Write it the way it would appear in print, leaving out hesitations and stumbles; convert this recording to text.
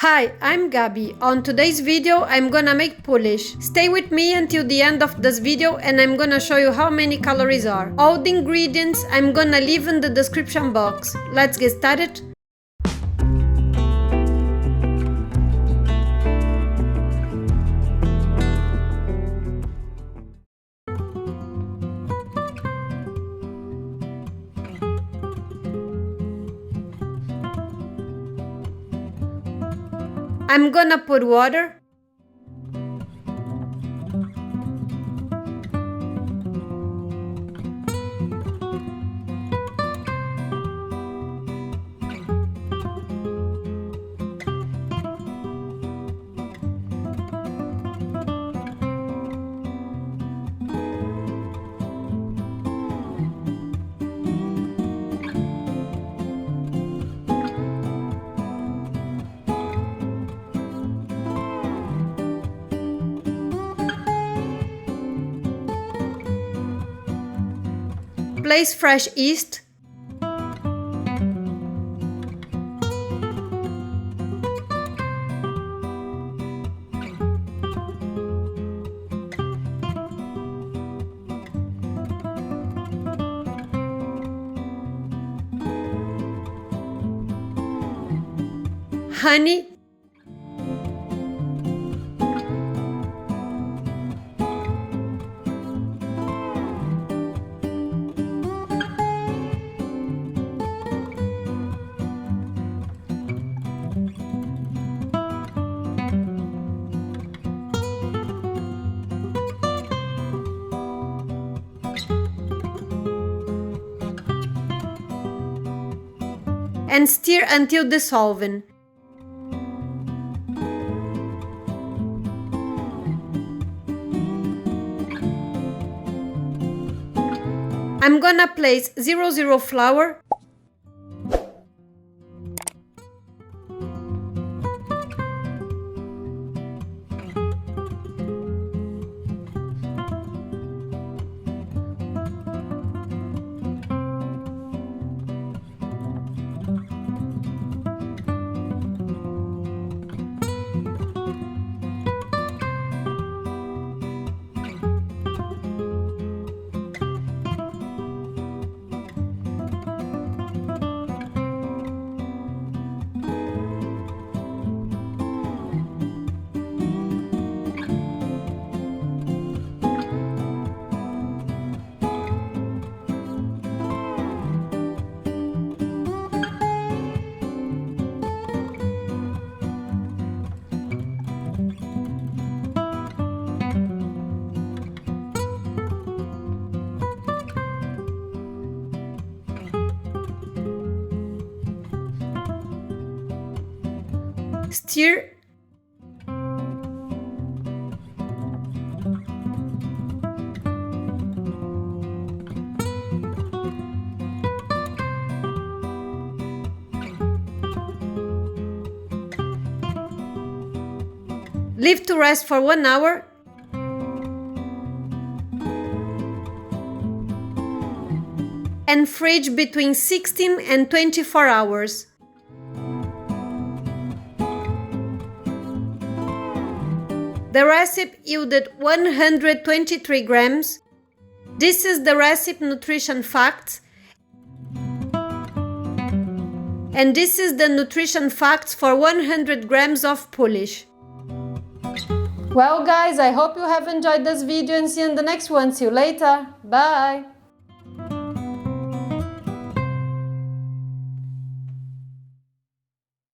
Hi, I'm Gabi. On today's video, I'm gonna make Polish. Stay with me until the end of this video and I'm gonna show you how many calories are. All the ingredients I'm gonna leave in the description box. Let's get started. I'm gonna put water, place fresh yeast, honey, and stir until dissolving. I'm gonna place 00 flour, stir, leave to rest for 1 hour, and fridge between 16 and 24 hours. The recipe yielded 123 grams. This is the recipe nutrition facts. And this is the nutrition facts for 100 grams of Polish. Well guys, I hope you have enjoyed this video and see you in the next one. See you later. Bye!